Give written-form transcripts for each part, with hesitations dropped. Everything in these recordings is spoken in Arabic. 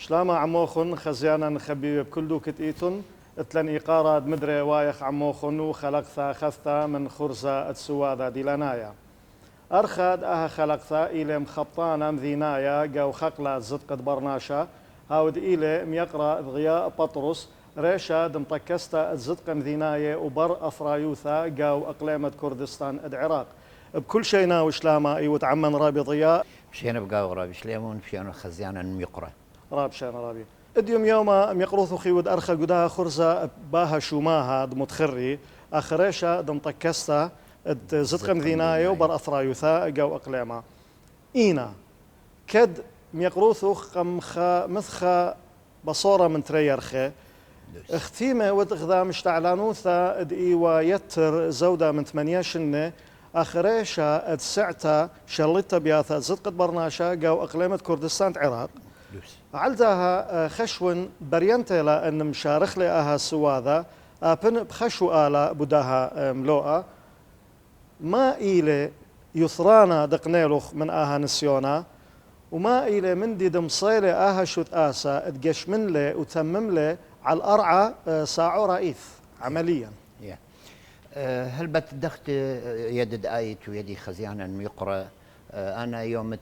شلاما عموخن خزيانا خبي بكل دوكت إيتون اتلن إيقارة مدري وايخ عموخن وخلقثا خثتا من خرزة السوادة ديلانايا أرخد أها خلقثا إلي مخبطانا مذينايا جو خقلة زدقة برناشا هاود إلي ميقرأ ضياء بطرس ريشا دمطكستا الزدقة مذينايا وبر أفرايوثا جو أقليمة كردستان العراق بكل شيء ناوش لاما ايوت عمن رابي ضياء مشينا بقاو رابي شليمون مشينا خزيانا ميقرأ راب شان رابي اديوم يوما ميقروثو خيود ارخا قداها خرزة باها شوماها دمتخري اخريشا دمطكستا زدقة مذينايا وبر أفرايوثا جو أقليمة إينا كد ميقروثو خمخا مثخا بصورة من تريرخي اختيمة ودغذا مشتعلانوثا ادئيوا يتر زودة من 8 شنة اخريشا ادسعتا شلطة بياثا زدقة برناشا جو اقليمة كردستان عراق علدها خشون برينتيلا ان مشارخ لها سواذا ابن بخشو آلا بداها ملوءة ما إلي يثرانا دقنيلوخ من آها نسيونا وما إلي من دي دمصيلي آها شوت آسا ادقش من لي وتمم لي على الأرعى ساعو رئيث عمليا هل بتدخت يد آيت ويدي خزيانا ميقرأ أنا يوم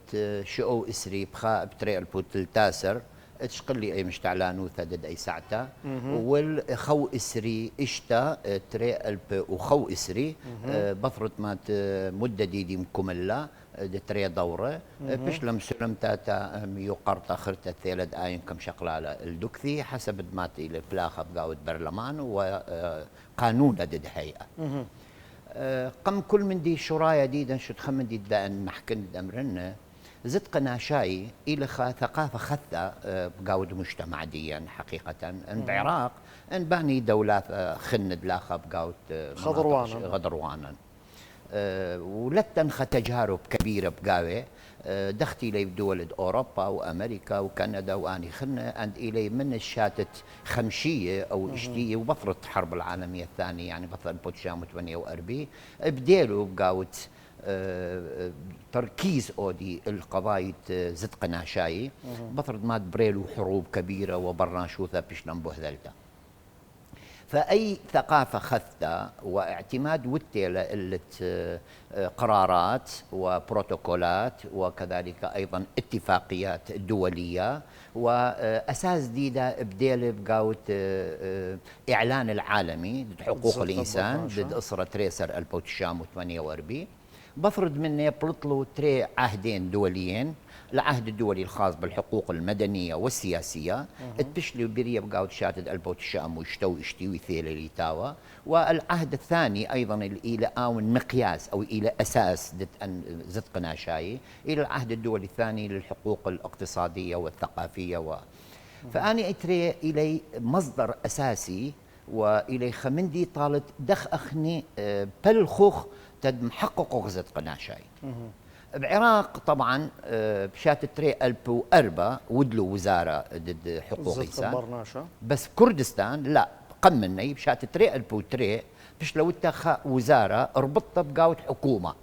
شؤو إسري بخاء بطريق البوتل تاسر تشقلي أي مشتعلانو ثدد أي ساعتا والخو إسري إشتا طريق الب وخو إسري بفرط ما مدة دي مكملة طريق دورة بش لم سلمتا يقرط آخرت الثالث آين كم شقلة على الدكثي حسب ماتي لفلاخة بقاود برلمان وقانون لدد هيئة قم كل من دي شرايا دي شد خمن دي دان محكن أمرنا زد قناشاي إلى ثقافة خثة بقاود مجتمع ديا حقيقة إن بعراق إن باني دولة خند لاخا بقاود غضروانا ولتن تجارب كبيرة بقاوي دختي لي بدول أوروبا وأمريكا وكندا وأني خنة عند إلي من الشاتت خمشية أو إشتية وبطرة الحرب العالمية الثانية يعني بطل 1948 بديلوا بقاوت تركيز أودي القضايا زد قناشاي بطرد مات بريلو حروب كبيرة وبرناشوثة بشلم بهذلتا فأي ثقافة خثة واعتماد وتي قرارات وبروتوكولات وكذلك أيضا اتفاقيات دولية وأساس ديدا بديل بقاوت إعلان العالمي ضد حقوق الإنسان ضد أسرة تريسر 1948 بفرض مني بلطلوا تري عهدين دوليين العهد الدولي الخاص بالحقوق المدنية والسياسية اتبشلي بريا بقاوت شاتد البوت الشام ويشتو اشتي ويثيل ليتاوا والعهد الثاني ايضا الى اون مقياس او الى اساس زد قناشاي الى العهد الدولي الثاني للحقوق الاقتصادية والثقافية فاني اتري الي مصدر اساسي والي خمندي طالت دخ اخني بلخوخ تد محقق زد قناشاي بعراق طبعا بشات تري 2004 ودلوا وزاره ضد حقوق الانسان بس كردستان لا قم مني بشات تري 2003 بش لو اتخا وزاره ربطت بقاوت حكومه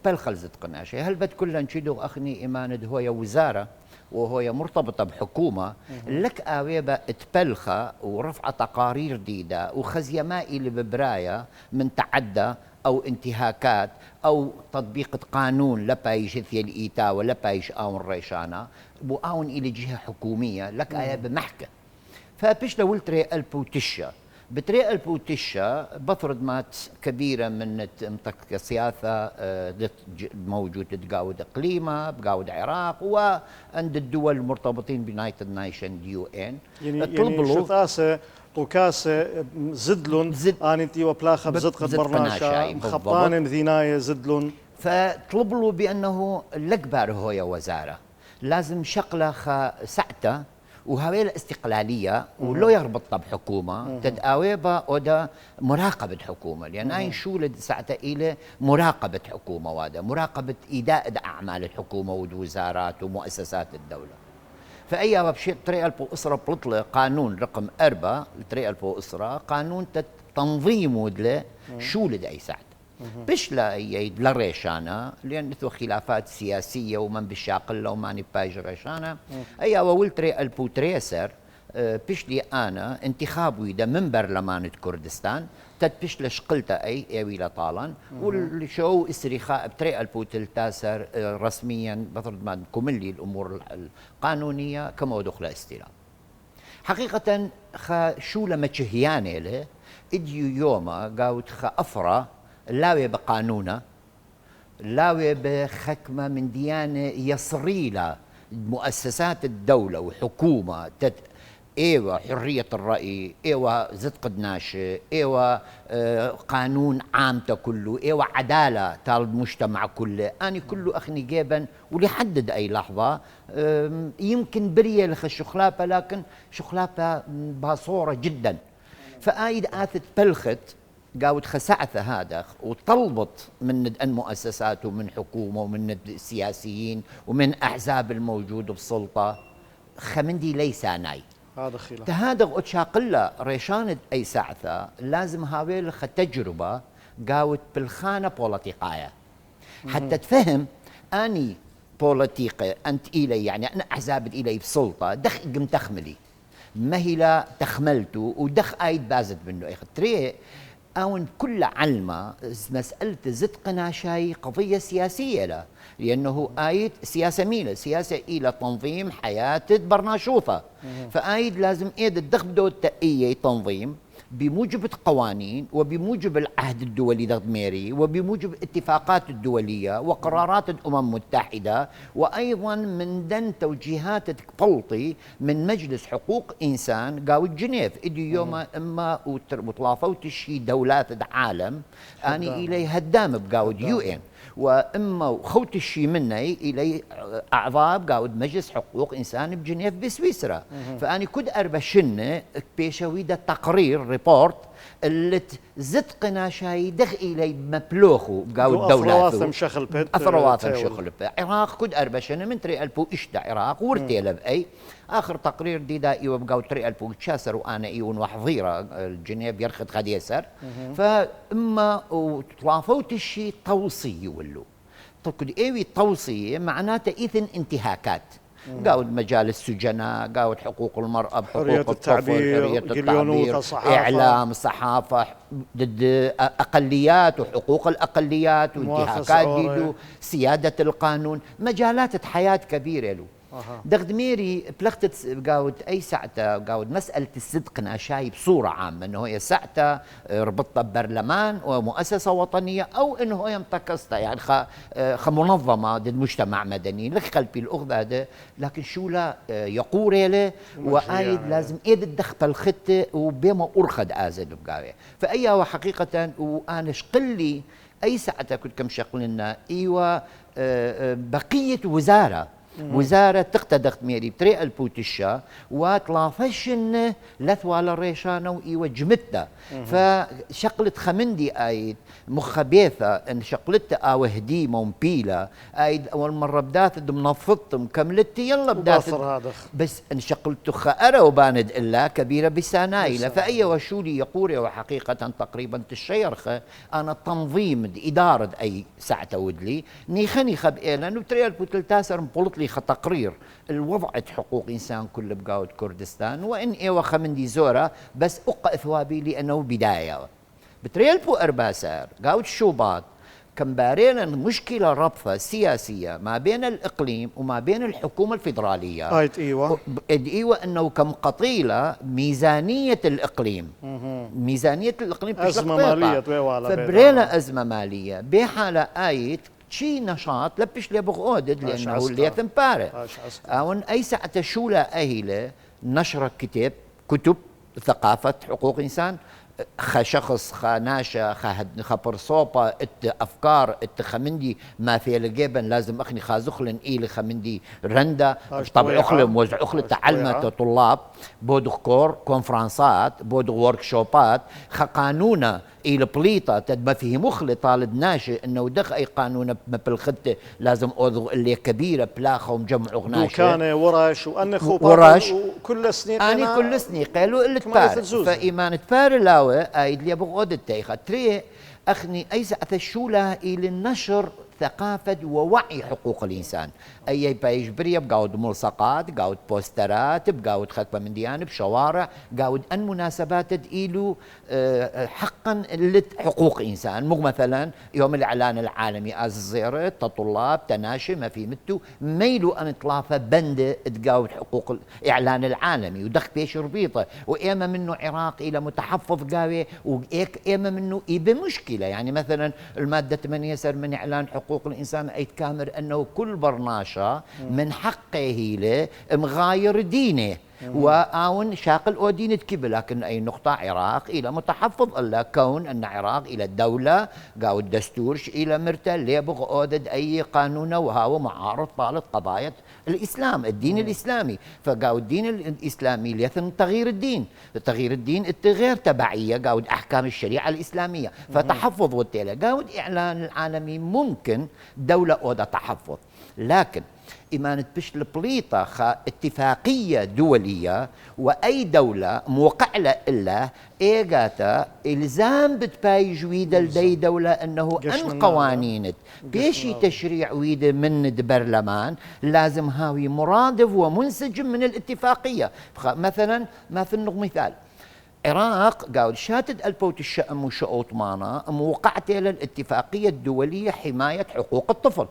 تبلخل زد قناشي هل بد كلها نشيدو اخني ايمان هو وزاره وهو مرتبطة بحكومة لك آويبا تبلخة ورفع تقارير ديدة وخزي مائي ببراية من تعدى أو انتهاكات أو تطبيق قانون لبايش ثي الإيتا ولبايش أون ريشانا وأون إلى جهة حكومية لك آيبا محكة فبش لولتري البوتشة بطريقة البوتشة بفرض مات كبيرة من سياسة موجود تقاود إقليمة بقاود عراق وعند الدول المرتبطين بيونايتد نيشن UN يعني شطاسة طوكاسة زدلون آنتي وبلاخة بزدقة برناشا مخبطان مذيناية زدلون فطلبوا بأنه لكبار هو وزارة لازم شقلة سعته وهاوي الاستقلالية ولو يربطها بحكومة تدقاويبا ودا مراقبة حكومة لأن أي شولد ساعتها إلى مراقبة حكومة ودا مراقبة إداء أعمال الحكومة والوزارات ومؤسسات الدولة فأي بشيء طريقة الأسرة بلطلة قانون رقم 4 طريقة الأسرة قانون تنظيم ودله شولد أي ساعة بشلا يد لريشانا لأن ثو خلافات سياسية ومن بالشاقلة وما نباج ريشانا أي وولتري البوتريسر بشلي أنا انتخابي ده من برلمان كردستان تتبشل شقلتا أي ويلا طالان والشو استرخاء بطريقة البوتل تاسر رسميا بطرد ما كملي الأمور القانونية كما دخل استلام حقيقة شو لما تشهياني له إديو يوما قاوت أفرا لاوي بقانونة لاوي بحكمة من ديانة يصريلة مؤسسات الدولة وحكومة ايوه حرية الرأي ايوه زدق الناشئ ايوه قانون عامته كله ايوه عدالة تال المجتمع كله اني كله اخني جيبا وليحدد اي لحظة يمكن برية لخ الشخلافة لكن شخلافة باصورة جدا فآيد آثت بلخت قاود خسعثة هذا وطلبت من المؤسسات ومن حكومة ومن السياسيين ومن أحزاب الموجودة بالسلطة خمندي ليس ناي هذا خلاف هذا أتشاقلة ريشانة أي ساعة لازم هاوي لخ تجربة قاود بالخانة بوليتيقاية حتى تفهم أني بوليتيقي أنت إلي يعني أنا أحزاب إلي بسلطة دخ قم تخملي ما هي لا تخملته ودخ آيد بازت منه يا تري أون كل علمة مسألة زدق ناشاي قضية سياسية له لأنه آيد سياسة ميلة سياسة إلى تنظيم حياة برناشوفة فآيد لازم إيد الدخ بدو التأيي تنظيم بموجب القوانين وبموجب العهد الدولي ضميري وبموجب الاتفاقات الدولية وقرارات الأمم المتحدة وأيضا من دن توجيهات بلطي من مجلس حقوق إنسان قاود جنيف إدي يوم إما وطلافوت الشي دولات العالم أني إلي هدام بقاود يو إن واما خوت الشي مني الي اعضاء قاود مجلس حقوق انسان بجنيف بسويسرا فاني كد اربشن بيشويدا تقرير ريبورت اللي زدقنا شاي دخ الي مبلوخو قاود دولات اثرواثم شخل عراق كد اربشن من تري البو اشتا عراق ورتيل باي اخر تقرير دي دائي وبقاود تري البو تشاسر وانا ايون وحظيره الجنيف يرخد خد يسر فاما وطلافوت الشي توصي ولو تقول ايوي توصيه معناته اذن انتهاكات قاود مجال السجناء قاود حقوق المرأة بحقوق الطفل حرية التعبير إعلام الصحافة ضد أقليات وحقوق الأقليات وانتهاكات ديدو سيادة القانون مجالات حياة كبيرة له دغد ميري بلغت قاود اي ساعته قاود مساله الصدق ناشاي بصوره عامه انه هي ساعته ربطها ببرلمان ومؤسسه وطنيه او انه هي متكسته يعني منظمه ضد مجتمع مدني لك قلبي الاخذ هذا لكن شو لا يقور له وايد لازم ايد الدخل الخطه وبما ارخد ازد بقاوي فاي حقيقه وانا شقلي اي ساعته كنت كم شقلنا ايوه بقيه وزاره وزارة تقتدخت ميري بطريقة البوتشة وطلافشن لثوال الريشانة وإيوة جمتة فشقلت خمندي آيد مخبيثة إن شقلت آوهدي مومبيلة آيد أول مرة بدات منفضتم كملتي يلا بدات بس إن شقلت خأرة وباند إلا كبيرة بسانايلة فأي وشولي يقوري وحقيقة تقريبا الشيرخة أنا تنظيم إدارة أي ساعة ودلي نيخني خبئيلا نبتريا البوتل تاسر مبولط لي تقرير الوضع حقوق إنسان كل بقاود كردستان وإن إيوة خمندي زورة بس أقع ثوابي لأنه بداية بتريال بو أرباسار قاود شوبات كم بارينا مشكلة ربطة سياسية ما بين الإقليم وما بين الحكومة الفيدرالية إيوة أنه كم قطيلة ميزانية الإقليم ميزانية الإقليم أزمة مالية فبرينا أزمة مالية بحالة آيت شي نشاط لبش لي بغودد لانه اللي يثمباره او اي ساعه شولا اهله نشر كتب ثقافه حقوق انسان خشخص خناشا خبرصوبة افكار خمندي ما في الجبن لازم اخني خازخلن ايل خمندي رندا طبع اخلم وزع اخل تعلمت طلاب بودغ كور كونفرنسات بودغ ورك شوبات قانونا إلى بليطة تد ما فيه مخلط طالب ناشئ إنه دخ أي قانون بالخطة لازم أوضغ اللي كبيرة بلاخة ومجمعوا ناشئ كان ورش وأنخو ورش وكل سنين أنا كل سنة قالوا اللي تبار فإيمان تبار لاوي آيد لي بغود التيخة تري أخني أيس أثشولها إلى النشر ثقافة ووعي حقوق الإنسان. أي بايش بريا بقاود ملصقات، بقاود بوسترات، بقاود خطبة من ديانة بشوارع، بقاود أن مناسبات تديلو حقا حقوق إنسان. مو مثلا يوم الإعلان العالمي الزيارة طلاب تناشي ما في متو ميلو أن إطلافة بند تقاود حقوق الإعلان العالمي ودخ بيش ربيطة وإيما منه عراق إلى متحفظ قاوي وإيما منه بمشكلة. يعني مثلا المادة 8 سر من إعلان حقوق الإنسان أي تكامر أنه كل برناشة من حقه هيله مغاير دينه وآون شاقل أو دين تكب. لكن أي نقطة عراق إلى متحفظ إلا كون أن عراق إلى الدولة قاو الدستور إلى مرتل ليبغ أودد أي قانون وهو معارض طالت قضايا الإسلام الدين الإسلامي. فقاو الدين الإسلامي ليثن تغيير الدين، تغيير الدين التغيير تبعية قاود أحكام الشريعة الإسلامية. فتحفظ والتالي قاود إعلان العالمي ممكن دولة أودا تحفظ. لكن إيمان تبش البليطة اتفاقية دولية وأي دولة موقع له إلا إيجاتا إلزام بتبايج ويدا لدي دولة أنه أن قوانين بيشي تشريع ويدا من البرلمان لازم هاوي مرادف ومنسجم من الاتفاقية. مثلا ما في مثال العراق قال شاتد البوت الشأم وشؤوت مانا موقعت إلى الاتفاقية الدولية حماية حقوق الطفل.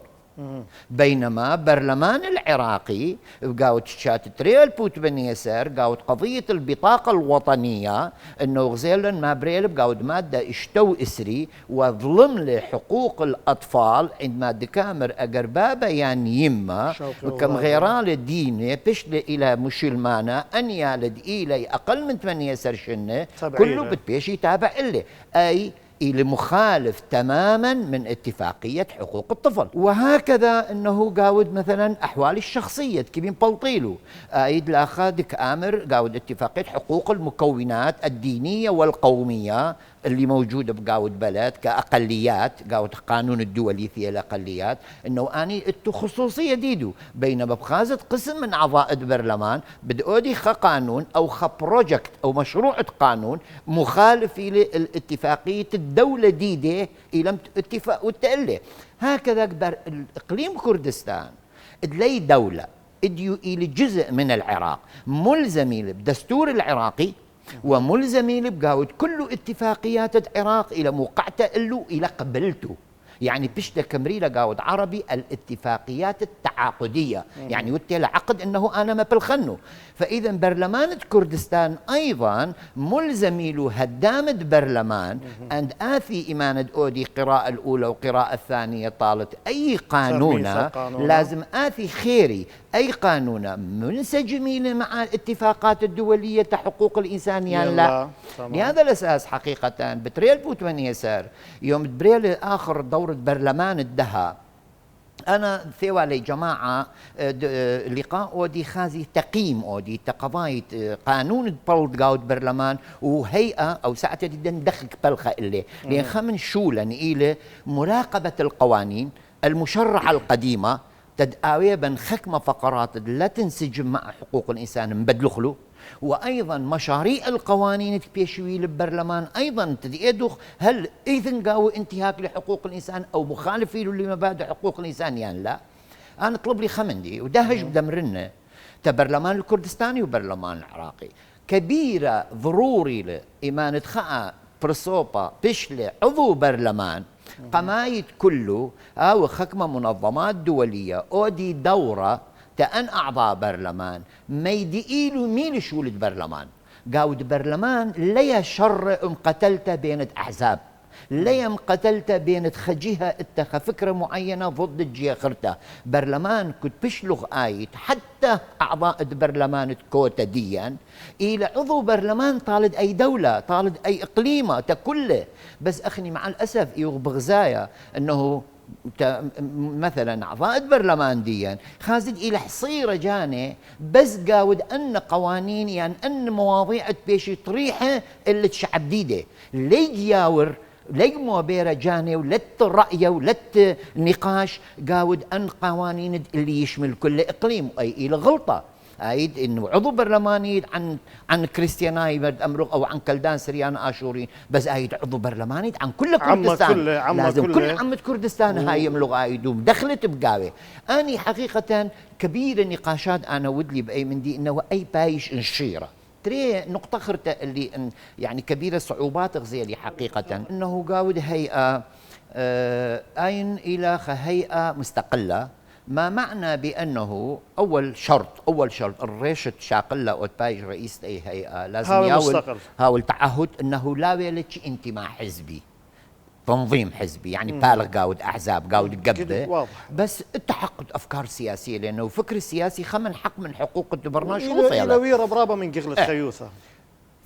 بينما برلمان العراقي قاوت شاتت ريال بوت بني يسار قاوت قضية البطاقة الوطنية انه غزيلا ما بريل قاوت مادة اشتو اسري وظلم لحقوق الاطفال عندما دكامر اقربابا يعني يما وكم غيرال ديني بشل الى مشلمانا ان يالد الي اقل من 8 سر شنه كله بتبيش يتابع إلي اي إلى مخالف تماما من اتفاقية حقوق الطفل. وهكذا أنه قاود مثلا أحوال الشخصية كيبين بلطيلو أيد الأخادك آمر قاود اتفاقية حقوق المكونات الدينية والقومية اللي موجودة بقاود بلد كأقليات قاود قانون الدولي في الأقليات أنه أني خصوصية ديدو بينما بخازة قسم من أعضاء البرلمان بدأودي قانون أو بروجكت أو مشروع قانون مخالف لاتفاقية الدولة ديدة إلى اتفاق والتألي. هكذا كبر إقليم كردستان إدلي دولة إديو إلى جزء من العراق ملزمين بالدستور العراقي وملزمين بقاود كل اتفاقيات العراق إلى موقعته إلو إلى قبلته. يعني بشتا كمريلة قاود عربي الاتفاقيات التعاقدية يعني وتيلا عقد انه انا ما بالخنو. فاذا برلمان كردستان ايضا ملزمي له هدامة برلمان اند اثي ايمان اودي قراءة الاولى وقراءة الثانية طالت اي قانون لازم اثي خيري اي قانون منسجمين مع الاتفاقات الدولية حقوق الانسان يعني لا. لهذا الاساس حقيقة بتريل بوت من يسار يوم بريل اخر دورة برلمان الدها أنا ثيوا لي جماعة لقاء أودي خازي تقييم أودي تقضاية قانون بلد قاود برلمان وهيئة أو ساعة جدا دخلك بلخة إلي لأن خمن شولا إلى مراقبة القوانين المشرعة القديمة تدعوية بن خكمة فقرات لا تنسجم مع حقوق الإنسان مبدلخلو وأيضا مشاريع القوانين تبيشوي للبرلمان أيضا تديدخ هل إذن قاو انتهاك لحقوق الإنسان أو مخالفين لمبادئ حقوق الإنسان يعني لا. أنا أطلب لي خمندي ودهج بدمرنا تبرلمان الكردستاني وبرلمان العراقي كبيرة ضروري لإيمان تخاء برسوبة بشلة عضو برلمان قمايت كله أو خكمة منظمات دولية أودي دورة تأن أعضاء برلمان ما يدئيلوا ميل شولد برلمان قاود برلمان ليا شر قتلت بين أحزاب ليا قتلت بين خجيها اتخى فكرة معينة ضد الجيه خرته برلمان كنت بشلغ آيت حتى أعضاء برلمان كوتا ديا إلى عضو برلمان طالد أي دولة طالد أي إقليمة تكله. بس أخني مع الأسف بغزايا أنه مثلا أعضاء البرلمان ديا خازد إلى حصيرة جاني بس قاود أن قوانين يعني أن مواضيع بيشي طريحة اللي تشعب ديده لي ياور لي موبيرة جاني ولت رأيه ولت نقاش قاود أن قوانين اللي يشمل كل إقليم أي إلى غلطة ايد انه عضو برلماني عن كريستياناي امرق او عن كلدان سريان اشوري، بس ايد عضو برلماني عن كل كردستان، لازم كل عامة كردستان هاي يملغ ايدوم دخلت بقاوي. اني حقيقه كبير النقاشات انا ودلي باي من دي انه اي بايش انشيره تري نقطة خرطة اللي يعني كبيرة صعوبات غزيلي حقيقة انه قاود هيئة اين الى هيئة مستقلة، ما معنى بانه اول شرط الريشة شاقلة او بايش رئيس اي هيئة لازم هاول تعهد انه لا ويلتش انتماء حزبي تنظيم حزبي، يعني بالغ قاود احزاب قاود قبه، بس التحقق افكار سياسيه، لانه الفكر السياسي خمن حق من حقوق الدبرناش الى ويرا برابه من قغله خيوثه.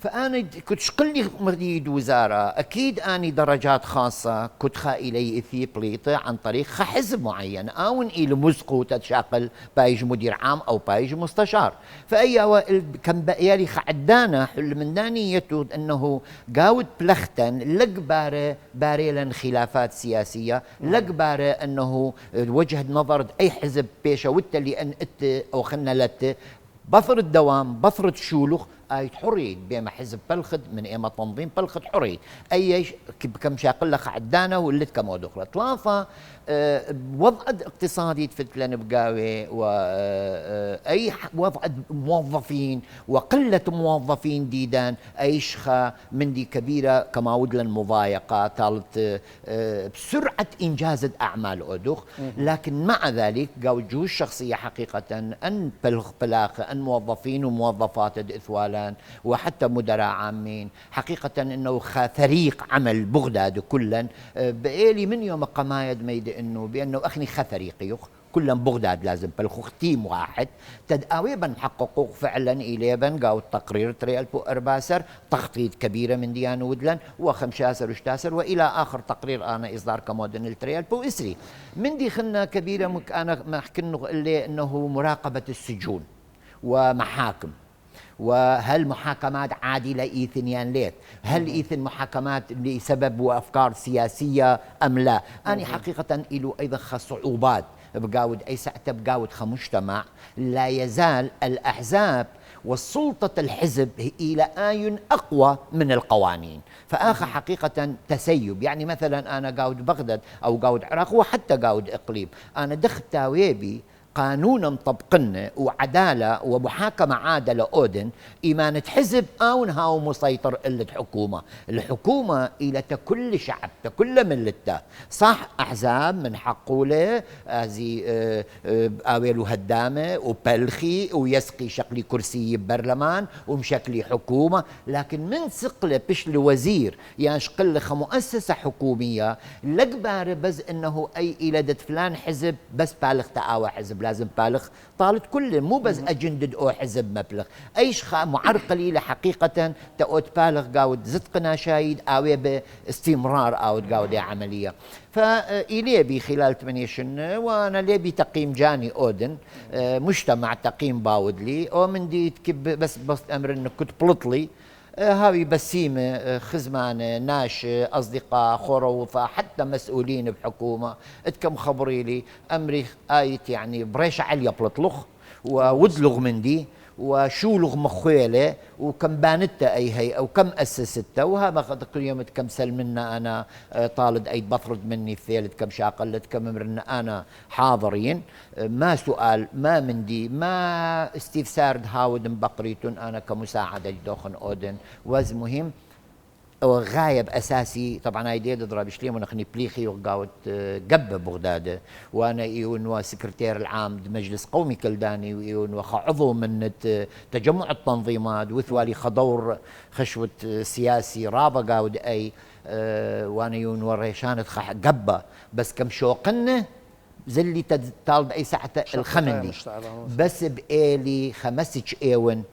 فأنا كنت شقلي مريد وزارة أكيد أني درجات خاصة كنت خائلي إثيبليطة عن طريق حزب معين أو إلى مسقو تتشاقل بايج مدير عام أو بايج مستشار. فأي كان بقيالي خعدانا حل من دانيته أنه قاود بلختن لقبارة باريلا خلافات سياسية، لقبارة أنه وجهة نظر أي حزب بيشا وتلي أن أو خلنا لت بثر الدوام بثرة شولخ اي حريد بما حزب بلخد من ايما تنظيم بلخد حريد اي كم شاقل لك عدانا ولت كما دخلت ثلاثه وضع اقتصادي تفتلن بقاوي واي وضع موظفين وقله موظفين ديدان ايشخه من دي كبيره كما ودلن مضايقه طالت بسرعه انجاز الاعمال اودخ، لكن مع ذلك قاو الجهود الشخصيه حقيقه ان بلاخ ان موظفين وموظفات اثوال وحتى مدراء عامين حقيقة أنه فريق عمل بغداد كلا بقالي من يوم قمايد ميد أنه بأنه أخني فريقي كلا بغداد لازم بالخوخ تيم واحد تدقاويبا حققوا فعلا إليبا قاو التقرير تري ألفو أرباسر تخطيط كبيرة من ديان ودلن وخمشاسر وشتاسر وإلى آخر تقرير أنا إصدار كمودن التري ألفو إسري من دي خلنا كبيرة أنا ما حكينا اللي أنه مراقبة السجون ومحاكم، وهل محاكمات عادلة إيثنيان ليت؟ هل إيثن محاكمات لسبب وأفكار سياسية أم لا؟ أنا حقيقة إلو أيضا صعوبات بقاود أي ساعة بقاود خمجتمع لا يزال الأحزاب والسلطة الحزب إلى آي أقوى من القوانين، فآخر حقيقة تسيب. يعني مثلا أنا قاود بغداد أو قاود عراق وحتى قاود إقليم أنا دخت تاويبي قانونا طبقنا وعدالة ومحاكمة عادلة أودن إيمانة حزب أو نهاو مسيطر إلة حكومة، الحكومة إلى كل شعب كل ملته صح أحزاب من حقوله زي آويلو هدامة وبلخي ويسقي شكلي كرسي برلمان ومشكلي حكومة، لكن من سقله بش الوزير يعني شقل مؤسسة حكومية لقبار بز إنه أي إلى فلان حزب بس بالغ تآوى حزب لازم بالغ طالت كل مو بس اجندد او حزب مبلغ ايش معرقلي لحقيقه تقود بالغ قاود زدقنا شايد اوي باستمرار او قاود عمليه. فإلي بي خلال 8 سنة وانا لي بي تقييم جاني اودن مجتمع تقييم باودلي ومن دي بس امر انه كنت بلطلي هاوي بسيمة خزمانة ناش أصدقاء خروفة حتى مسؤولين بحكومة اتكم خبري لي أمري آيت يعني بريش عليا بلطلخ وودلغ من دي وشولغ مخيلة وكم بانتا أي هي أو كم أسستها وهذا كل يوم كم سل منا أنا طالد أي بفرض مني الثالث كم شاقلت كم مرنا أنا حاضرين ما سؤال ما من دي ما استفسار هاود بقريتون أنا كمساعدة لدوخن أودن وز مهم غايب اساسي طبعا هاي ديد ضرب شليم ونخني بليخي وقاوت قبه بغداد وانا ايون وسكرتير العام مجلس قومي كلداني وايون وعضو من تجمع التنظيمات وثوالي خدور خشوه سياسي رابا قاود اي وانا ايون وريشانة قبه بس كم شوقنا زلي طالب اي ساعه الخمندي بس بقالي خمسج ايون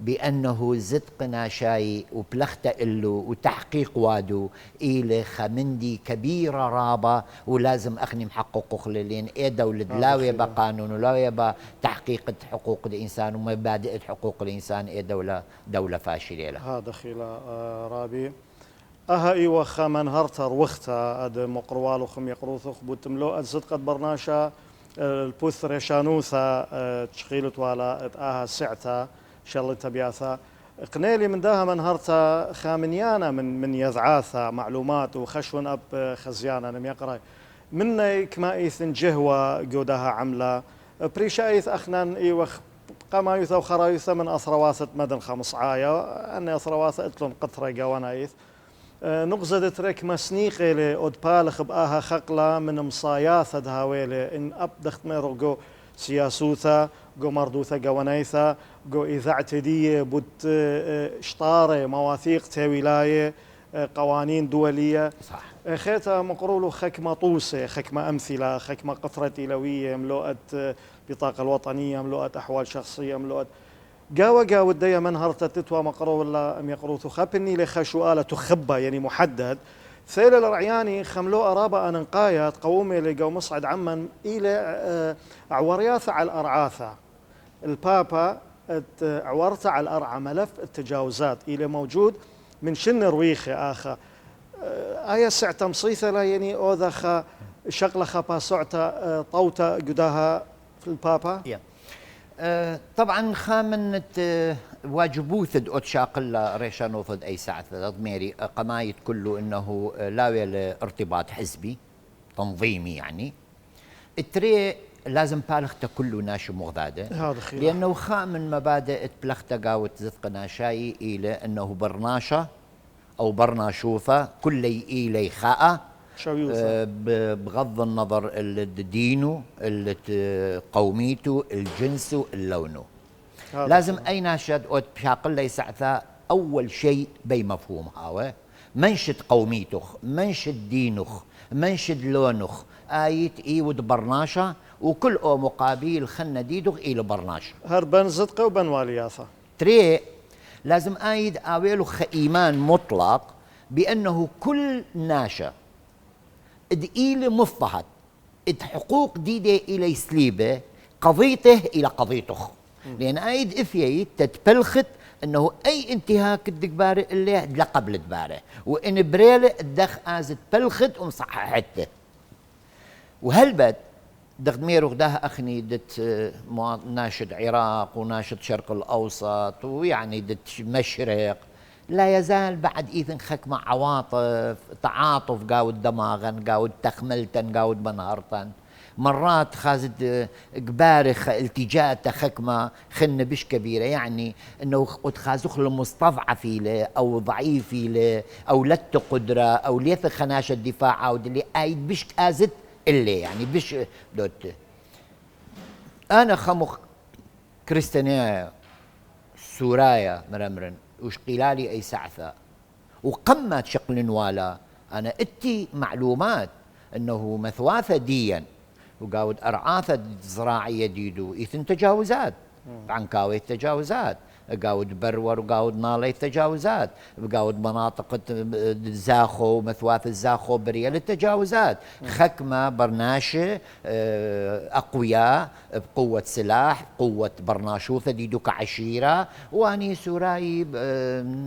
بأنه زدقنا شاي وبلخت إلو وتحقيق وادو إلى خمندي كبيرة رابة ولازم أخني محقق خلالين إيه دولة لا يبقى قانون ولا يبقى تحقيق حقوق الإنسان ومبادئ حقوق الإنسان إيه دولة فاشلة له. هذا خلا رابي أهاي وخمن هرتر وقتا أد مقروال وخم يقروث بوتملو أد صدقت برناشا البوث ريشانوثا تشخيلت ولا اتآها سعتا شلتا بياثا قنيلي من داها من هرتا خامنيانا من يذعاثا معلومات وخشون اب خزيانا نم يقرأ من كما ايثن جهوة جودها عملة بريشايث اخنان ايوخ قما يثا وخرايثا من اثرواثة مدن خمس عاية ان اثرواثة اتلون قطرة جوانايث نقزد ترك مسنيقي لأود بالخ بآها خقلة من مصاياثة دهاويلي إن أبدخت ميرو جو سياسوثا جو مردوثا جوانيثا جو إذا اعتدية بد شطارة مواثيق تاويلاية قوانين دولية صح. خيتا مقرولو خكمة طوسة خكمة أمثلة خكمة قطرة إلوية ملوءة بطاقة الوطنية ملوءة أحوال شخصية ملوءة جاوة وديا من هرتا تتوى مقرو ولا أم يقروثو خابني لخشو آلة تخبى يعني محدد ثيل الرعياني خملو أرابا أن انقايات قومي لقو مصعد عمن إلى عورياثة على الأرعاثة البابا عورت على الأرعى ملف التجاوزات إلى موجود من شن رويخي آخا آية سعتا مصيثة لا يعني أوذخ شغلة خبا سعتا طوتا قداها في البابا طبعا خامنة واجبوثد أتشاقلا ريشانوثد أي ساعة ضميري قمايت كله إنه لاوي الارتباط حزبي تنظيمي يعني التري لازم بالغته كله ناشي مغدادة لأنه خامن مبادئ بلغته قاوت زثق ناشاي إلى أنه برناشة أو برناشوثة كل إلي خاء بغض النظر دينه قوميته الجنس اللونه لازم اي ناشد او بشاقل لي ساعتها اول شيء بي مفهوم هاوه منشد قوميته منشد دينه منشد لونه ايت ود برناشة وكل او مقابل خلنا ديدغ الى برناشة هربن صدقه وبن والياثه تري لازم ايد اويلو ايمان مطلق بانه كل ناشا إلى مضطهد حقوق ديدة إلى سليبة قضيته إلى قضيته لأن أيد إفيايت تتبلخت أنه أي انتهاك الدقبارة اللي لقبل دبارة وإن بريلة الدخ آزت بلخت ومصححته وهلبت دغدمير وغداها أخني دت ناشد عراق وناشد شرق الأوسط ويعني دت مشرق لا يزال بعد إذن خكمة عواطف تعاطف قاود دماغا قاود تخملتن قاود بنهرتن مرات خازد قبارخ التجاء خكمة خن بش كبيرة يعني انه خازخ المستضعف له او ضعيف له او لت قدرة او ليث خناشة الدفاع او اللي ايد بش ازد اللي يعني بش دوت انا خمخ كريستيانيا سورايا مرمرن وش قلالي أي سعثة وقمت شقل والا أنا اتي معلومات أنه مثواثة ديا وقاود أرعاثة زراعية ديدو إثن تجاوزات عنكاوي تجاوزات قاود برور وقاود نالي تجاوزات قاود مناطق الزاخو مثواث الزاخو بريا للتجاوزات خكمة برناشة أقوياء بقوة سلاح قوة برناشوثة ديدو كعشيرة واني سوراي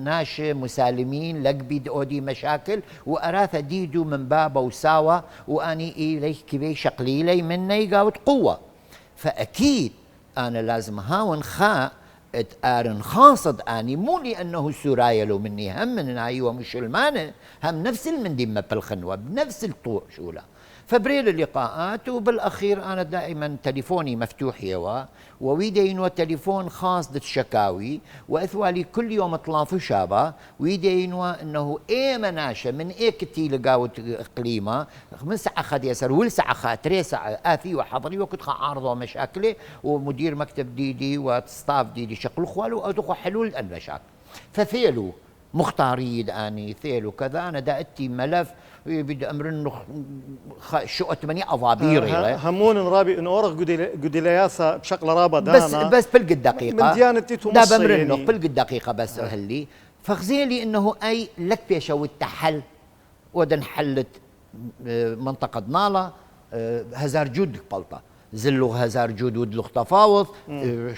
ناشة مسالمين لقبي دودي مشاكل وأراثة ديدو من بابا وساوى واني إليه كبي شقليلي مني قاود قوة فأكيد أنا لازم هاون خاء ارن خاصد اني مو لانه سورايا لو مني هم من ايوه مسلمانه هم نفس المندمه بالخنوه بنفس الطوع شولا فبريل اللقاءات وبالاخير انا دائما تليفوني مفتوح يوا وويدين تليفون خاص للشكاوي واثوالي كل يوم طلافو شابه ويدين انه اي مناشه من اي كتي لقاوت اقليمه من ساعه خد يسر والساعه خاطري ساعه اثي وحضري وكنت عارضه مشاكله ومدير مكتب ديدي وستاف ديدي شغل خوالو او حلول المشاكل فثيلوا مختاريد اني ثيلوا كذا انا دائتي ملف بدي امر شو 8 اضابير همون رابي انه اورق قديلياثا بشكل رابا دانا بس بلق الدقيقه من ديانتي لا بمرنه بلق الدقيقه بس هلي فخزيلي انه اي لك بيشا والتحل ودن حلت منطقه نالا هزار جود بلطه زلو هزار جود ودلو تفاوض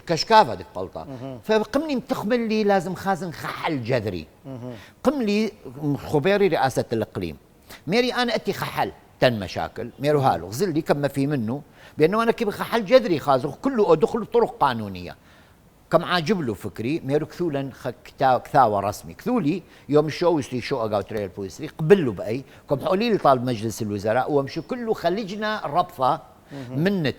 كشكافه ديك بلطه فقمني متخمل لي لازم خازن خحل جذري قم لي خبيري رئاسه الاقليم ميري انا اتي خحل تن مشاكل ميرو هالو غزلي كما في منه بأنه أنا كيف حل جذري خازق كله أدخل طرق قانونية كم عاجب له فكري ميرو كثولا كثاوة رسمي كثولي يوم الشو يستي شو أقاو تريل بويسري قبلوا بأي كم حولي لي طالب مجلس الوزراء ومشي كله خليجنا ربطة منت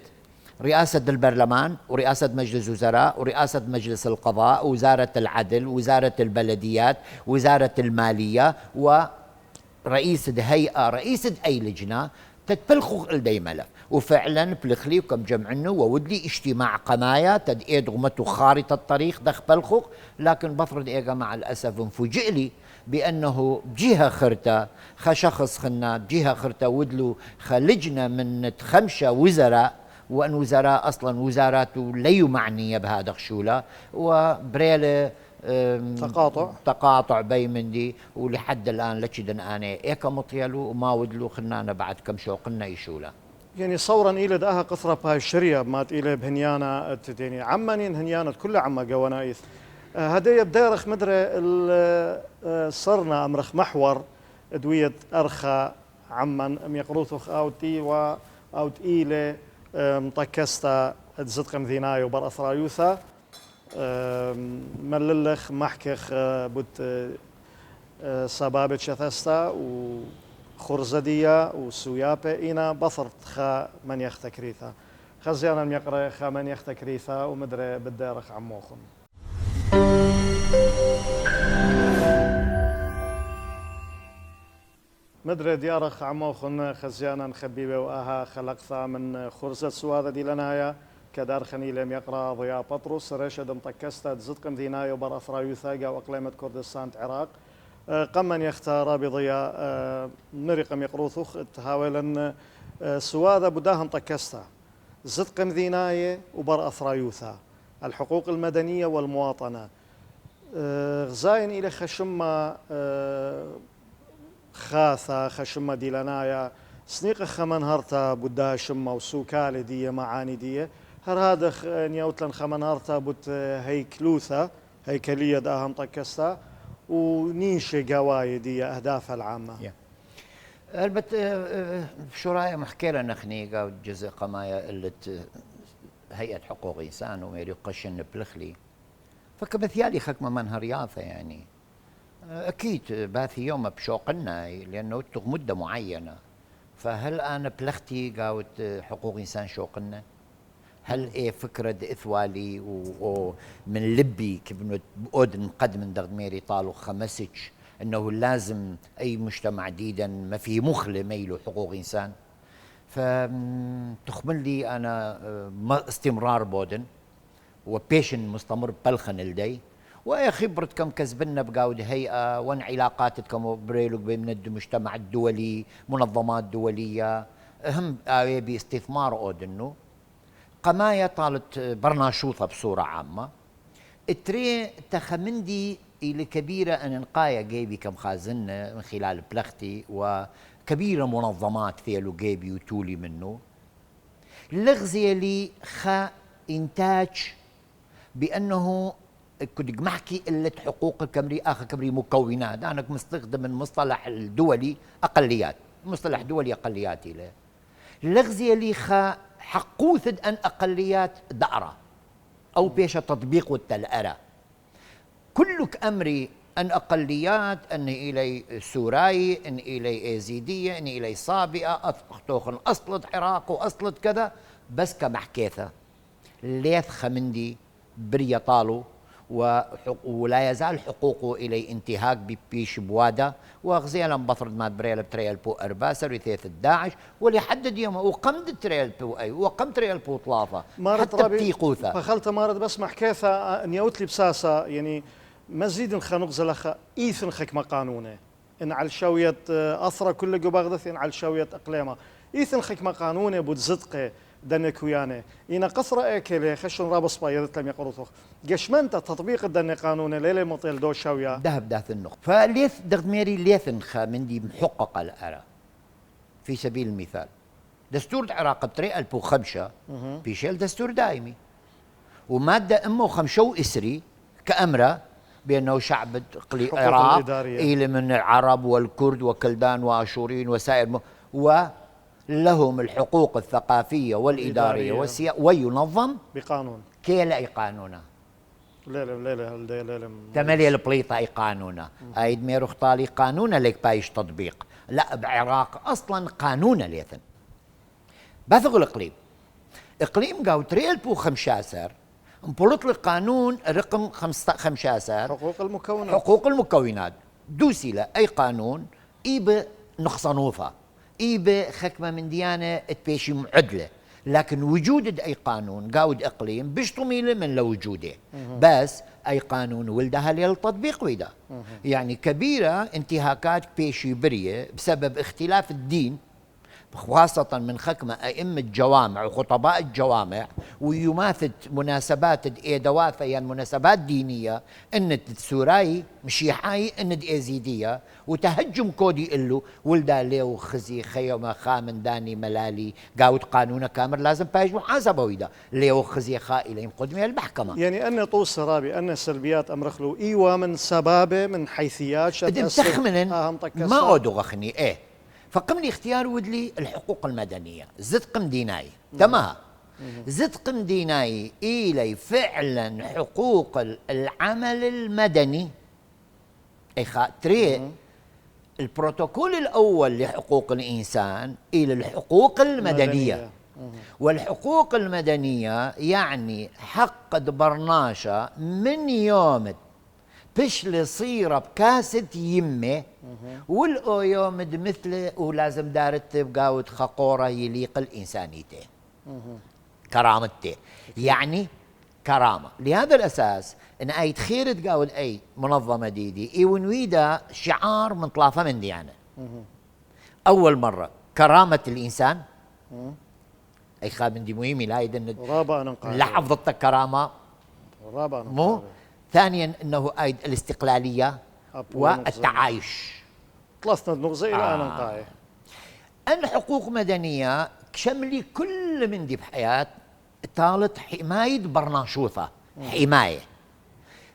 رئاسة البرلمان ورئاسة مجلس الوزراء ورئاسة مجلس القضاء ووزارة العدل ووزارة البلديات ووزارة المالية ورئيس هيئة رئيس أي لجنة تتبلخوا لدي ملف وفعلا بلخلي وكم جمعنه وودلي اجتماع قمايا تدقيد غمته خارطة الطريق دخ بلخوق لكن بفرض يا جماعة الأسف انفجئ لي بأنه بجهة خرطة خشخص خنا بجهة خرطة ودلو خلجنا من 5 وزراء وأن وزراء أصلا وزاراته ليو معنية بهذا خشولة وبريلة تقاطع بي مندي ولحد الآن لتشدن أنا إيكا مطيلو وما ودلو خنانا بعد كم شوقنا يشولا يعني صورا إلى داها قصرة باي الشريعة مات إلى بهنيانا تديني عمانين هنيانا كل عما جوانايث هدايا بدارخ مدري صرنا أمرخ محور دوية أرخى عمان يقروثخ أوتي وأوت إلى مطكستا تزدق مذيناي وبر أثرايوثا مللخ محكخ بوت سبابة شثستا وخرزدية وسويابة إنا بصرت خا من يختكريثا خزيانا يقرأ خا من يختكريثا ومدري بالدارخ عموخن مدري ديارخ عموخن خزيانا خبيبه وآها خلقثا من خرزة سوادة دي لنايا كدار خني لم يقرأ ضياء بطرس رشد مطكستا زدق مدينايا وبر أثرايوثا وأقليمة كردستان عراق قمن يختار بضياء مرقم يقروثوخ تهاولا سوادة بداها مطكستا زدق مدينايا وبر أثرايوثا الحقوق المدنية والمواطنة غزاين إلى خشمة خاثة خشمة ديلانايا سنيق خمن هرتا بدا شمة وسوكالي دي معاني دي هر هذا نيوتلن خمن هرتا بوت هيكلوثة هيكلية داهم طكستا ونيشة قواي دي أهدافها العامة البت شو رأي محكي لنا خنيقة جزء قمايا اللي هيئة حقوق إنسان وميري قشن بلخلي فكمثيالي خكمة منها رياضة يعني أكيد باثي يوم بشوقنا لأنه تغ مدة معينة فهل أنا بلختي قاوت حقوق إنسان شوقنا هل إيه فكرة إثوالي ومن لبي كيف بقود نقدم من دغدميري طالو خمسج أنه لازم أي مجتمع جديدا ما فيه مخلة ميله حقوق إنسان فتخمل لي أنا استمرار بودن وبيشن مستمر بلخن لدي ويا خبرة كم كسبنا بقاود هيئة وان علاقات كم بريلوك بين المجتمع الدولي منظمات دولية أهم باستثمار أودنو قمايا طالت برناشوطة بصورة عامة اتري تخمندي إلى كبيرة أن نقايا جيبي كم خازن من خلال بلختي وكبيرة منظمات ثيلو جيبي وتولي منه لغزي لي خا إنتاج بأنه كنت محكي قلة حقوق الكمري آخر كمري مكونات أنا مستخدم المصطلح الدولي أقليات مصطلح دولي أقليات له لغزي لي خا حقوثد أن أقليات دأرة أو بيش تطبيق والتلأرة كلك أمري أن أقليات أن إلي سوراي أن إلي إيزيدية أن إلي صابئة أختوخن أصلت عراق وأصلت كذا بس كمحكيثة ليث خمندي بريا طالو ولا يزال حقوقه إلي انتهاك ببيش بوادا وغزيلا بطرد ما بريل بتريال بو أرباسر وثيث الداعش ولحد يوم وقمد تريال بو أي وقمد تريال بو طلافة حتى بتيقوثة فخلت مارد بس محكيثة أن يوتلي بساسة يعني مزيد خنق زلخة إيثن خكمة قانونة إن على شوية أثرى كل جباغدث إن على شوية أقليمة إيثن خكمة قانونة بود صدقه دنك ويانا إن قصر أكله خشن رابص بايدت لم يقرطوخ جشمنت تطبيق الدني قانون ليلة مطيل دو شوية ذهب ذات النقط فليث دغميري ليثن خامندي محقق الأرى في سبيل المثال دستور العراق بطريقة البو خمشة بيشيل دستور دائمي ومادة أمه خمشة وإسري كأمرة بأنه شعب العراق إلى من العرب والكرد وكلدان وآشورين وسائر لهم الحقوق الثقافية والإدارية وينظم بقانون. كيلا أي قانونا لا لا لا لا لا لا تملي البليطة أي قانونا أيد ميرو اختالي قانونا ليك بايش تطبيق لا بعراق أصلا قانونا ليثن باثق الإقليم إقليم قاو تريل بو 15 مبولط قانون رقم 15 حقوق المكونات دوسي له أي قانون إيبه نقصنوفا إيبه خكمة من ديانة تبيشي معدلة لكن وجود أي قانون قاود إقليم بيشطميله من لوجوده بس أي قانون ولدها للتطبيق ويدا يعني كبيرة انتهاكات بيشي برية بسبب اختلاف الدين خاصة من خكمة أئمة الجوامع وخطباء الجوامع ويماثل مناسبات إيدوافة يعني مناسبات دينية إن سوراي مشيحاي إن إيزيدية وتهجم كودي إلو ولدا ليو خزي خيوما خامن داني ملالي قاود قانون كامل لازم بايج محاسبة ويدا ليو خزي خائلة يمقدمي المحكمة يعني أن طوس سرابي أن سلبيات أمرخلو إيوا من سبابة من حيثيات ما أودو غخني إيه فقمني اختيار ودلي الحقوق المدنية زد قم ديناي تمام زد قم ديناي إلي فعلا حقوق العمل المدني أي تري البروتوكول الأول لحقوق الإنسان إلى الحقوق المدنية والحقوق المدنية يعني حق برناشة من يوم بشل صيرة بكاسة يمه والأويومد مثله ولازم دارت بقاود خقورة يليق الإنسانيته كرامته يعني كرامة لهذا الأساس إن أي تخير تقاود أي منظمة ديدي إي ونويدا شعار من طلافة من ديانة أول مرة كرامة الإنسان أي خاب دي مهمة لا يدن لحظة الكرامة مو ثانيا انه ايد الاستقلاليه والتعايش خلصنا النغزه الى ان نقاي ان حقوق مدنيه شملي كل من دي بحياه طالت حمايه برناشوثه حمايه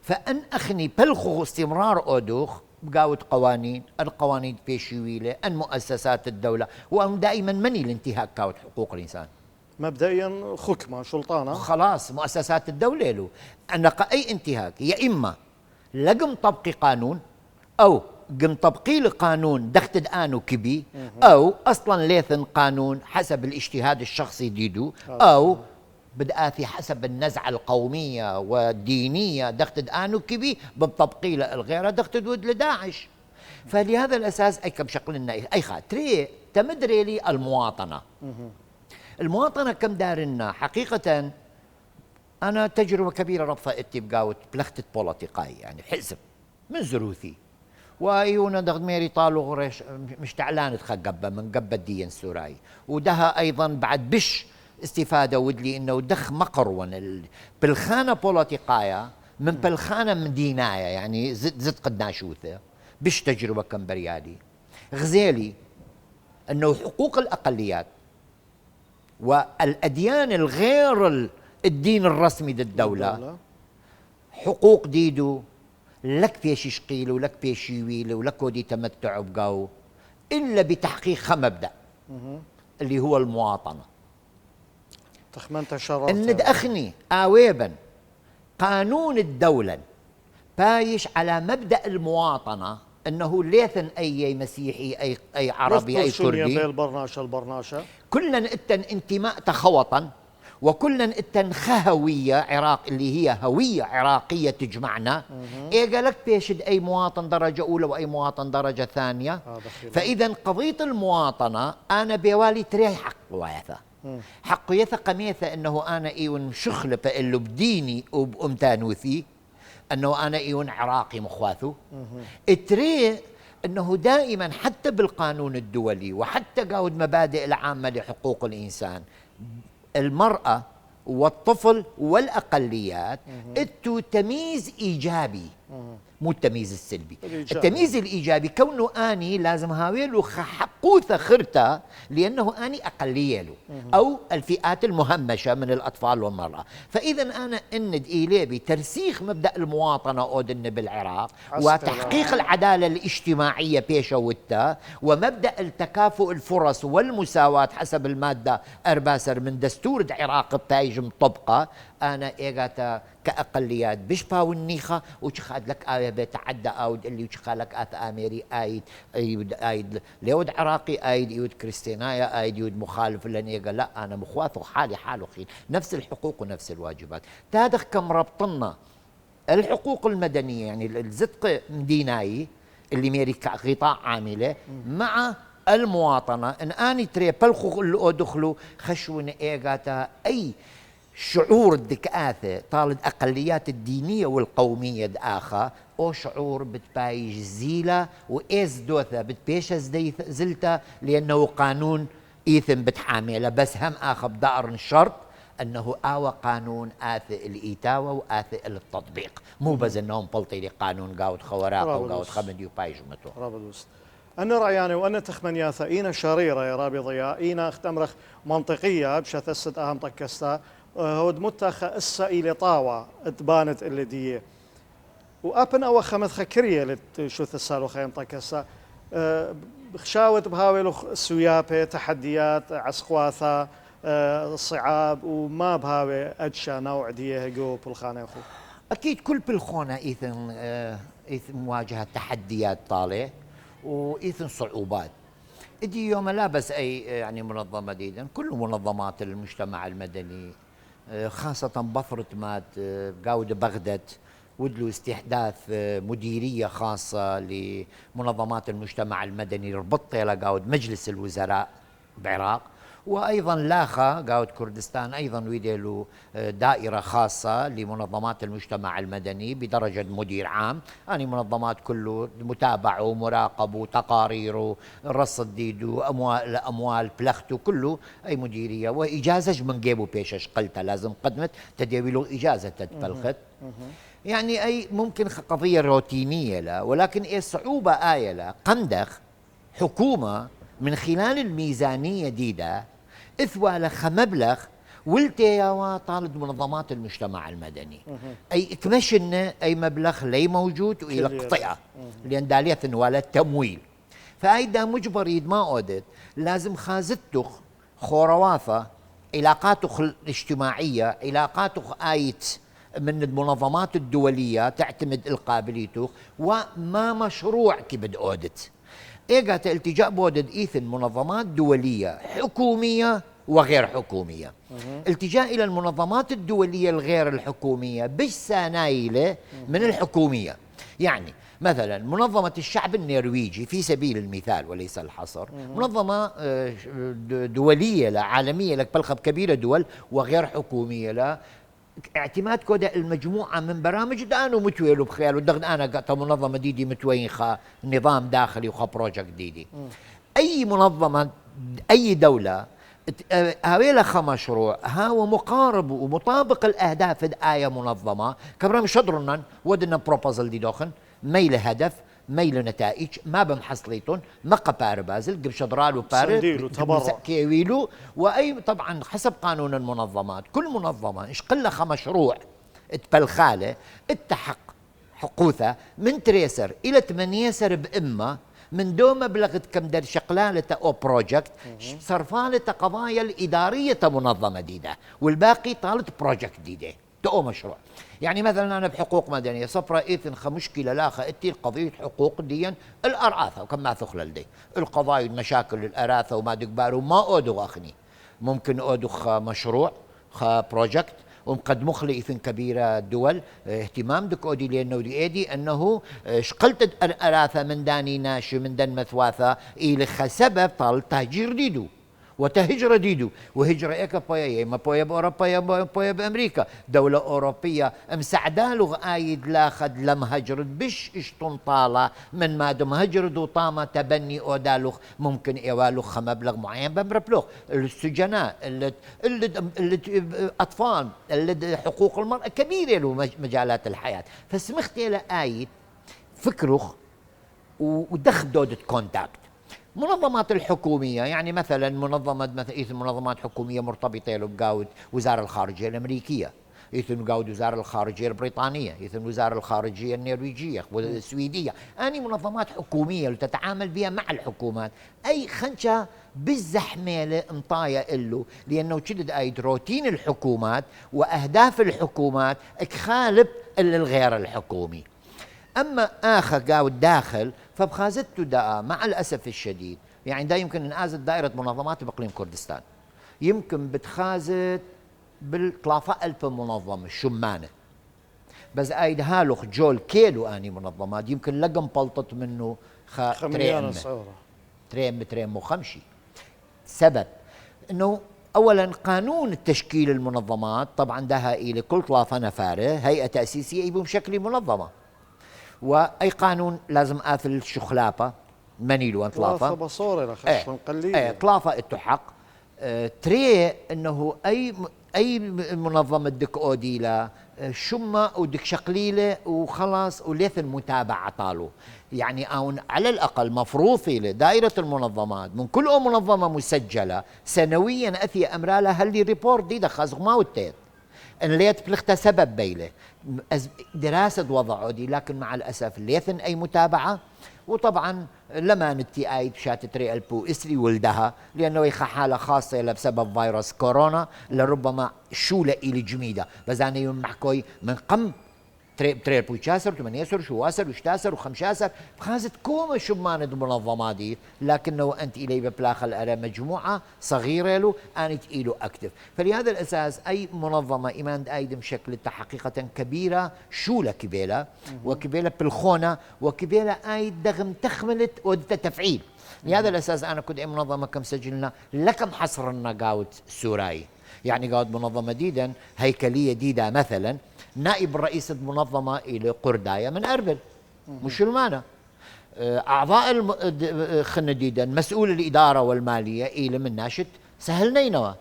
فان اخني بلخو استمرار اودوخ بقاوت قوانين القوانين بيشويله ان مؤسسات الدوله وان دائما مني الانتهاك كاوت حقوق الانسان مبدئيا حكمة سلطانة خلاص مؤسسات الدولة له أن أي انتهاك يا إما لقم طبقي قانون أو قم طبقي لقانون دخت آنو كبي أو أصلا ليثن قانون حسب الاجتهاد الشخصي ديدو أو بدأت حسب النزعة القومية والدينية دخت آنو كبي بطبقي الغيرة دخت ود لداعش فلهذا الأساس أي كم شقلنا أي خاطري تمدري لي المواطنة المواطنة كم دارنا حقيقة أنا تجربة كبيرة ربطة اتبقاوت بلختة بوليتيقاي يعني حزب من زروثي وأيونا دغميري طالو غريش مش تعلان تخقبة من قبة الدين السوراي ودها أيضا بعد بش استفادة ودلي إنه دخ مقرون بالخانة بوليتيقايا من بالخانة من دينايا يعني زد قد ناشوثة بش تجربة كم بريالي غزيلي إنه حقوق الأقليات والأديان الغير الدين الرسمي للدولة حقوق ديدو لك بيش يشقيل ولك بيش يويل ولك ودي تمتع بقاو إلا بتحقيق مبدأ اللي هو المواطنة تخمنت شرط إن أخني آويبا قانون الدولة بايش على مبدأ المواطنة انه ليثن اي مسيحي اي عربي اي كردي البرناشة كلن اتن انتماء تخوطا وكلن اتن خهويه عراق اللي هي هويه عراقيه تجمعنا ايه قالك بيشد اي مواطن درجه اولى واي مواطن درجه ثانيه فاذا قضيه المواطنه انا بوالي تري حق وياثا حق وياثا قميثه انه انا ايون شخله فالو بديني وبامتانوثي أنه أنا إيون عراقي مخواثو اتري أنه دائما حتى بالقانون الدولي وحتى قاود مبادئ العامة لحقوق الإنسان المرأة والطفل والأقليات اتو تمييز إيجابي مو التمييز السلبي. الإيجابي. التمييز الإيجابي كونه أني لازم هاويله حقوثة خرتا لأنه أني أقلية له أو الفئات المهمشة من الأطفال والمرأة. فإذا أنا أند إليه بترسيخ مبدأ المواطنة أودن بالعراق وتحقيق العدالة الاجتماعية بيشوتا ومبدأ التكافؤ الفرص والمساواة حسب المادة 14 من دستور العراق بتايج مطبقة. أنا إيجاتا كأقليات بشبا النيخة وشخاد لك آية بيتعدى أود اللي وشخاد لك آث آميري آيد ليود عراقي آيد يود كريستينايا آيد يود مخالف لن إيجا لا أنا مخواث وحالي حاله خيل نفس الحقوق ونفس الواجبات. تادخ كم ربطنا الحقوق المدنية يعني الزدق ديناي اللي ميري قطاع عاملة مع المواطنة إن أني تري بلخو اللي أدخلوا خشون إيجاتا أي شعور الدكاثة طالد أقليات الدينية والقومية دآخا أو شعور بتبايج زيلة وإيز دوثة بتبيش زلتا لأنه قانون إيثم بتحامله بس هم آخر بدائر الشرط أنه آوى قانون آثئ الإيتاوى وآثئ التطبيق مو بس أنهم بلطي لي قانون قاود خواراق وقاود خمدي وبايج متو رابدوست أنا رعياني وأنا تخمنياثا إينا شريرة يا رابي ضياء إينا اختمرخ منطقية بشثست أهم طكستا هو دمتخ إسا إلي طاوة اتبانت اللي دي وأبن أو خمد خكرية لتشو ثسالو خيم طكستا بخشاوت بهاولو سويابة تحديات عسقواثا صعاب وما بهاوي أجشا نوع ديه جو بالخانة أخو أكيد كل بالخونة إيثن مواجهة تحديات طالع وإيثن صعوبات. إدي يوم لا بس أي يعني منظمة جديدة كل منظمات المجتمع المدني خاصة بفرة مات قاود بغدت ودلو استحداث مديرية خاصة لمنظمات المجتمع المدني ربطت لقاود مجلس الوزراء بعراق وأيضا لاخا قاود كردستان أيضا ويدلو دائرة خاصة لمنظمات المجتمع المدني بدرجة مدير عام يعني منظمات كله متابعة ومراقبة وتقارير ورصد ديدو أموال بلختو كله أي مديرية وإجازة من جيبو بيشش قلتها لازم قدمت تديويلو إجازة تتبلخت يعني أي ممكن قضية روتينية لا ولكن إيه صعوبة آية لا قندخ حكومة من خلال الميزانية ديدا إثوى لخ مبلغ والتياوا طالد منظمات المجتمع المدني أي إكمشن أي مبلغ لي موجود وإلى قطعة لأن دالية ولا تمويل فأيدا مجبر يد ما أودت لازم خازتخ خورواثة علاقاتخ الاجتماعية علاقاتخ آيت من المنظمات الدولية تعتمد القابليتخ وما مشروع كبد أودت إيجات التجاء بودد إيثن منظمات دولية حكومية وغير حكومية التجاء إلى المنظمات الدولية الغير الحكومية بالسانايلة من الحكومية يعني مثلا منظمة الشعب النرويجي في سبيل المثال وليس الحصر منظمة دولية عالمية لك بلخب كبيرة دول وغير حكومية لا اعتماد كودا المجموعة من برامج دانو متويلو بخيال ودغن أنا قلت منظمة ديدي متوين خا نظام داخلي وخا بروجكت ديدي أي منظمة أي دولة هاويلا خا مشروع هاو مقارب ومطابق الأهداف آية منظمة كبرام شدرنا ودنا بروبوزل دي دوخن ميل هدف ميل نتائج ما بمحصليتون ما قبار بازل قب شدرال وبارد كيويلو واي طبعا حسب قانون المنظمات كل منظمه ايش قل مشروع تبلخاله اتحق حقوثه من تريسر الى 8 سر بامه من دو مبلغ كم در شقلالة او بروجكت صرفالة قضايا الإدارية منظمة ديدة والباقي طالت بروجكت ديدة تو مشروع يعني مثلا أنا بحقوق مدنية صفرة إيثن مشكلة لاخة إتي قضية حقوق ديا الأرآثة وكما ثخلل دي القضايا المشاكل الأراثة وما دقبارو ما أودو أخني ممكن أودو مشروع بروجكت ومقدمو خلي إثن كبيرة دول اهتمام دك أودي لأنه دي أيدي أنه شقلت الأراثة من داني ناشي من دن مثواثة إلى سبب طال تهجير ديدو وتهجرة ديدو وهجرة إيكا بويا ما بويا بأوروبا يا بويا بأمريكا دولة أوروبية مسعدالو آيد لا خد لم هجرد بش اشتون طالة من ما دم هجرد وطامة تبني أودالوخ ممكن إيوالوخ مبلغ معين بمربلوخ السجناء اللي أطفال اللي حقوق المرأة كبيرة له مجالات الحياة فسمختي لآيد فكرخ ودخل دودة كونتاكت منظمات الحكومية يعني مثلا منظمات حكومية مرتبطة له بقاود وزارة الخارجية الأمريكية يثن قاود وزارة الخارجية البريطانية يثن وزارة الخارجية النرويجية والسويدية أني منظمات حكومية تتعامل بها مع الحكومات أي خنشة بالزحمة مطايا له لأنه شدد أيد روتين الحكومات وأهداف الحكومات اخالب الغير الحكومي أما آخر قاود داخل فبخازته دا مع الأسف الشديد يعني دا يمكن نقازت دائرة منظمات بإقليم كردستان يمكن بتخازت بالطلافة ألف منظمة شمانة بس أيد هالوخ جول كيلو أني منظمات يمكن لقم بلطت منه تريم وخمشي سبب أنه أولا قانون التشكيل المنظمات طبعا ده إلى كل طلافة نفاره هيئة تأسيسية يبقى بشكل منظمة واي قانون لازم اثل الشخلافه منيلو طلافه بصوره لخشم قليل طلافه التحق تري انه اي منظمه دك اوديلا شمه ودك شقليله وخلاص وليث المتابعه طالو يعني او على الاقل مفروض في دائره المنظمات من كل منظمه مسجله سنويا اثي امرالها هل ريبورت دي دخل ما وتيت ان ليت بلغت سبب بيله دراسة وضعه دي لكن مع الأسف ليثن أي متابعة وطبعا لما نتي آيد بشات تري البو إسري ولدها لأنه يخا حالة خاصة بسبب فيروس كورونا لربما شولة إلي جميدة بس أنا يوم محكوي من قم تري البو شاسر تمنيسر شواسر وشتاسر وخمشاسر بخازت كومة شمانة المنظمات دي لكنه أنت إلي ببلاخ الأرى مجموعة صغيرة له أنت إلو أكتف فلهذا الأساس أي منظمة إيمان أيدم شكل حقيقة كبيرة شولة كبيرة وكبيرة بالخونة وكبيرة أيد دغم تخملت ودت تفعيل لهذا الأساس أنا كنت منظمة كم سجلنا لكم حصرنا قاود سوراي يعني قاود منظمة ديدا هيكلية ديدا مثلا نائب رئيس المنظمة إلى قرداية من أربل مش المانة أعضاء خنديدا مسؤول الإدارة والمالية إلى من ناشط سهل نينوى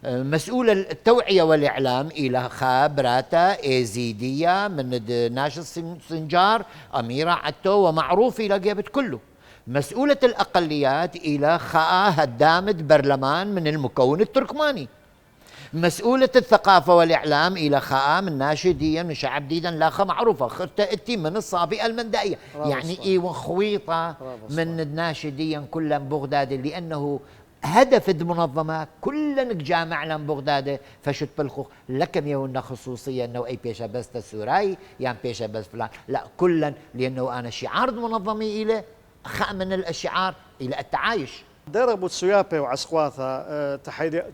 مسؤول التوعية والإعلام إلى خابراتا إيزيدية من ناشط سنجار أميرة عتو ومعروف إلى جابت كله مسؤولة الأقليات إلى خاء هدامد برلمان من المكون التركماني مسؤولة الثقافة والإعلام إلى خام الناشدية من شعب ديدا لاخة معروفة تأتي من الصابئة المندائية يعني إيه وخويطة من الناشدية كلها بغداد لأنه هدف المنظمة كلنا جامع لهم بغداد فشت بالخوخ لكم يونا خصوصية أنه أي بيشا بس تسوراي يعني بيشا بس فلان لا كلا لأنه أنا شعار المنظمة إلى من الشعار إلى التعايش دير أبو تسويابي وعسقواثة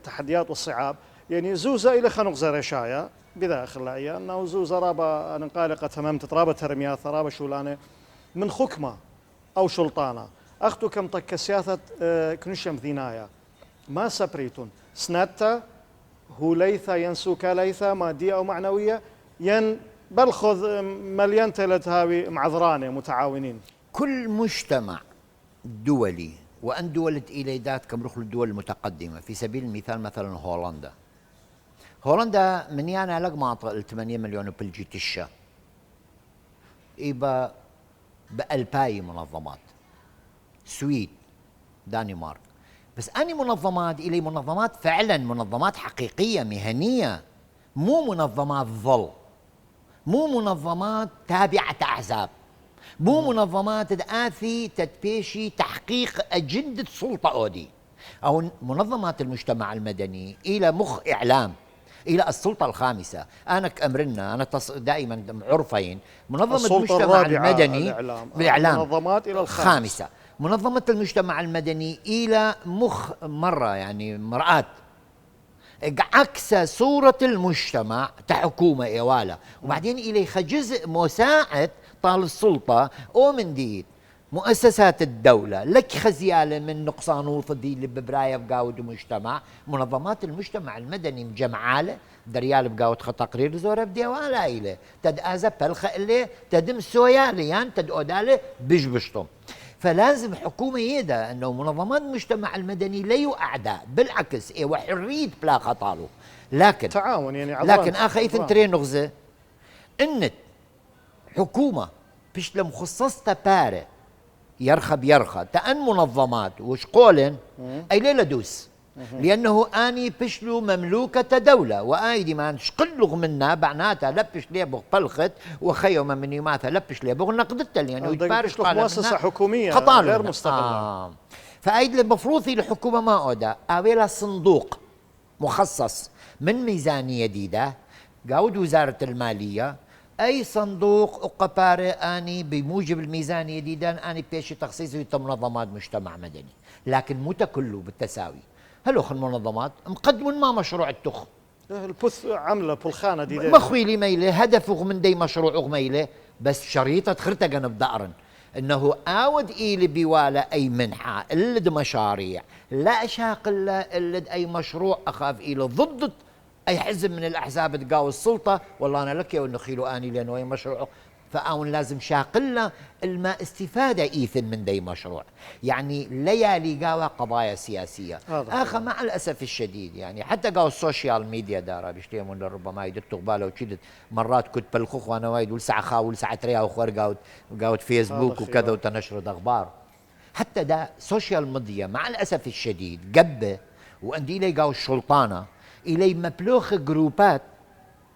تحديات والصعاب يعني زوزة إلى خنق زريشايا بداخل الأيام أنه زوزة رابا نقالقة تمام تترابة ترمياث رابا شولانة من خكمة أو شلطانة أختو كم طك سياثة كنشم ذينايا ما سبريتون سنتا هو ليثا ينسوكا ليثا مادية أو معنوية ين بلخذ مليان تلت هاوي معذرانة متعاونين كل مجتمع دولي وأن دولة إيليدات كم رخل الدول المتقدمة في سبيل المثال مثلا هولندا من يعني لق معطى 8 مليون بلجي تشا إيبا بألباي منظمات سويد دانمارك بس أني منظمات إلي منظمات فعلا منظمات حقيقية مهنية مو منظمات ظل مو منظمات تابعة أحزاب مو منظمات تآثي تتبيشي تحقيق أجندة سلطة أودي أو منظمات المجتمع المدني إلى مخ إعلام إلى السلطة الخامسة أنا كأمرنا أنا دائما عرفين منظمة المجتمع المدني بالإعلام منظمات إلى الخامسة منظمة المجتمع المدني إلى مخ مرة يعني مرآة عكس صورة المجتمع تحكومة إيوالا وبعدين إليه جزء مساعد طال السلطة أو من ديت مؤسسات الدولة لك خزيالة من نقصان وفضي اللي ببراية بقاود مجتمع منظمات المجتمع المدني مجمعالة دريال بقاود خطقرير زورة بديوالا إلي تد آزا بلخة إلي تدم سويالي يعني تد أودالي بشبشتم. فلازم حكومة يدا أنه منظمات المجتمع المدني ليو أعداء بالعكس وحرية بلا خطالو لكن تعاون يعني لكن آخر ترين نغزة إنت حكومة بش لمخصصة بارة يرخى تأن منظمات وش قولن أي ليلة دوس لأنه أني بشلو مملوكة دولة وآيدي ما نشقلغ منا بعناتها لبش ليبغ بلخت وخيو من يماثها لبش ليبغ نقدتها لأنه يتبارش مؤسسة حكومية غير مستقلة فأيد المفروض الحكومة ما أودا أويلا صندوق مخصص من ميزانية جديدة قاود وزارة المالية أي صندوق أقبارة أني بموجب الميزانية جديدة أني بيش تخصيصه منظمات مجتمع مدني لكن مو كله بالتساوي هلوخ المنظمات مقدمون ما مشروع التخ البث عملة بالخانة دي مخويلي ميلة هدفه من دي مشروع ميلة بس شريطة خرتقن بدأرن انه اود ايلي بيوالا اي منحة اللد مشاريع لا اشاق اللد اي مشروع اخاف ايله ضد اي حزب من الاحزاب تقاوي السلطة والله انا لك يا انه خيلو اني لانه اي مشروع فاون لازم شاقلنا الما استفادة ايثن من دي مشروع يعني ليالي قاوى قضايا سياسية اخر مع الاسف الشديد يعني حتى قاوى السوشيال ميديا دارا بيشتيمون ربما يدتوا قباله وشدت مرات كنت بالخوخ وانا وايد ولسع خاول ساعة ريا وخور قاوت فيسبوك وكذا وتنشر اخبار حتى دا سوشيال ميديا مع الاسف الشديد قبه واندي لي قاوى الشلطانة الي مبلوخ جروبات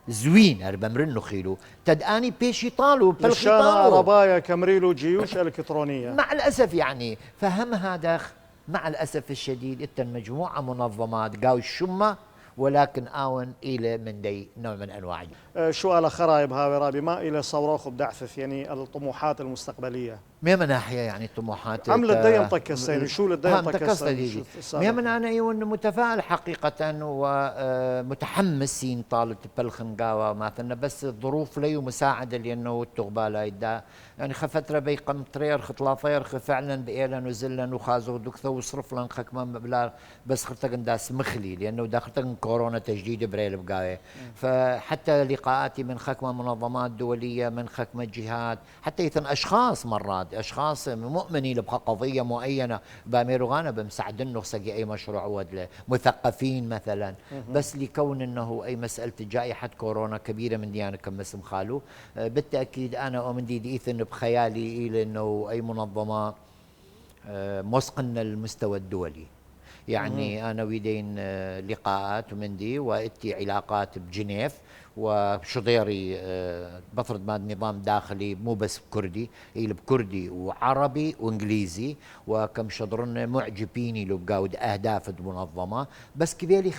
زوين هربا مرنو خيلو تداني بيشي طالو بالخيطانو ربايا كمريلو جيوش الكترونيه مع الاسف يعني فهم هذا مع الاسف الشديد انت مجموعه منظمات قاو الشمه ولكن آون إلى من دي نوع من أنواع شو على خرايب هاوي رابي ما إلى صوراخ بدعثث يعني الطموحات المستقبلية من ناحية يعني الطموحات عم لدي مطكس يعني شو لدي مطكس من أنا يون متفائل حقيقة ومتحمس طالت بلخن قاوة مثلا بس الظروف لي مساعدة لأنه التغبالة يدا يعني خفترة بيقم طرير خطلافير فعلا بإيلا نزلا وخازو دكثو وصرف لن خكمان بلا بس خرتقن داس مخلي لأنه داخلتقن كورونا تجديد بريل بقاية فحتى لقاءاتي من خكمة منظمات دولية من خكمة جهات حتى يثن أشخاص مرات أشخاص مؤمنين لبقى قضية معينة باميرو غانا بمساعدنه سقي أي مشروع ودله مثقفين مثلا بس لكون أنه أي مسألة جائحة كورونا كبيرة من ديانة كم اسم خالو بالتأكيد أنا أؤمن دي إيثن بخيالي إلى أنه أي منظمة مسقنا المستوى الدولي يعني أنا ويدين لقاءات ومن دي وإتي علاقات بجنيف وشضيري بفرض ما نظام داخلي مو بس بكردي إلى بكردي وعربي وإنجليزي وكم شضرنا معجبيني لو بقاود أهداف المنظمة بس كبيري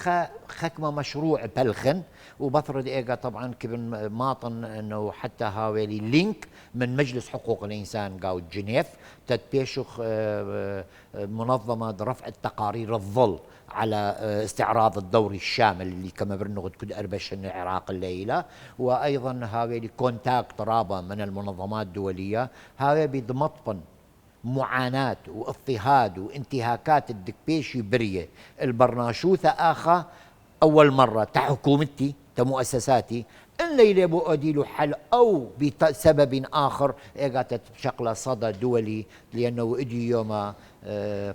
خكمة مشروع بلخن وبفرض إيجا طبعا كبن ماطن أنه حتى هاويلي لينك من مجلس حقوق الإنسان قاود جنيف تتبيشخ منظمة رفع التقارير الظل على استعراض الدوري الشامل اللي كما برنغد كد أربش العراق الليلة وأيضا هاوي كونتاكت رابا من المنظمات الدولية هاوي بضمطن معاناة واضطهاد وانتهاكات الدكبيشي برية البرناشوثة آخا أول مرة تحكومتي تمؤسساتي إن ليلة بؤديله حل أو بسبب آخر إيقاتت بشكل صدى دولي لأنه إدي يوم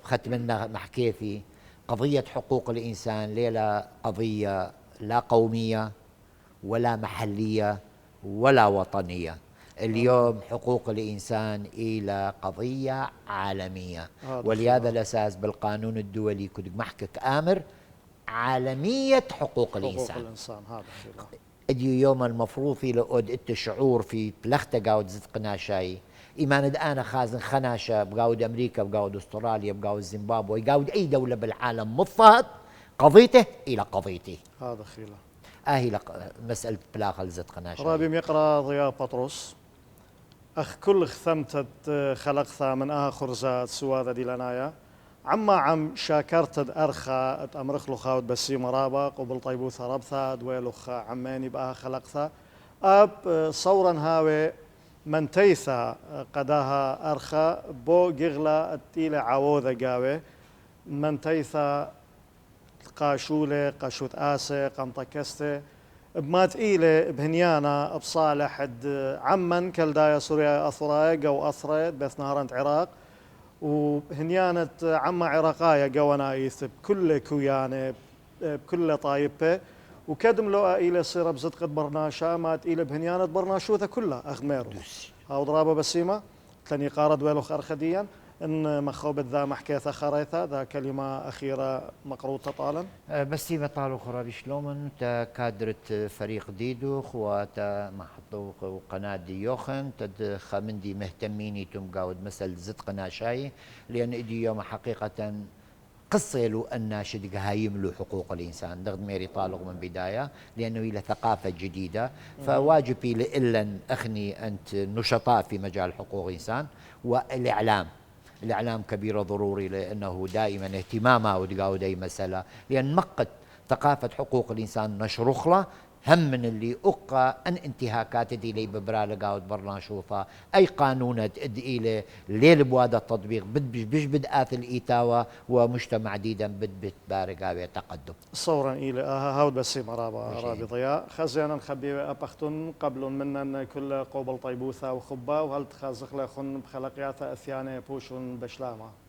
بختمنا محكيثي قضية حقوق الإنسان ليلة قضية لا قومية ولا محلية ولا وطنية اليوم حقوق الإنسان إلى قضية عالمية ولهذا الأساس بالقانون الدولي كنت محكك آمر عالمية حقوق الإنسان هذا ادي يوم المفروض في لقد الشعور في بلخته قاود زد قناشاي إيمان أنا خازن خناشة بقاود أمريكا بقاود أستراليا بقاود زيمبابوي بقاود أي دولة بالعالم مضطهد قضيته إلى قضيتي هذا خيلة أهي مسألة بلاغة زد قناشاي رابي يقرأ ضياء بطرس أخ كل خثمتت خلقتها من خرزات سوادة دي لنايا عما عم شاكرت أرخى أمرخ له خاود بسي مرابا قبل طيبوثة ربثة دويلخ عماني بأها خلقتها أب صورا هاوي من تيثا قداها أرخى بو جغلا التيلة عووذة قاوي من تيثا قاشولة قاشوت آسة قمطكستة بما تقيلة بهنيانا بصالح عمن كالدايا سوريا أثرايا جو أثريت بث نهرانت عراق وهنيانة عما عراقايا قوانايث بكل كويانة بكل طايبة وكدم لو إلى صير بزدقة برناشا ما إلى بهنيانة برناشوثة كلها أغميرو هاو ضرابة بسيمة تاني قارد ويلو خرخديا إن مخوبة ذا محكيثة خريثة ذا كلمة أخيرة مقروطة طالا بسيمة طالو خرابي شلومن تا كادرة فريق ديدوخ وتا محطوق وقناة ديوخن تد خمندي مهتميني تم قاود مسألة زد قناة شاي لأن إدي يوم حقيقة قصة له الناشد هايم له حقوق الإنسان دغد ميري طالق من بداية لأنه إلى ثقافة جديدة فواجبي لإلا أخني أنت نشطاء في مجال حقوق الإنسان الإعلام كبير ضروري لأنه دائما اهتمامه ودقاود أي مسألة لأن مقت ثقافة حقوق الإنسان نشرخلة هم من اللي أقى أن انتهاكات دي لي ببرالة قاود برنا شوفا أي قانون تدي إلى ليل بواد التطبيق بش بدأت الإيتاوة ومجتمع ديدا بد بارق هذا تقدم صورا إلى هاود بسيمة رابي ضياء خزينا نخبي أبختن قبل منا كل قوبل طيبوثة وخبا وهل تخازخ لخن بخلقيات أثيانة بوشون بشلامة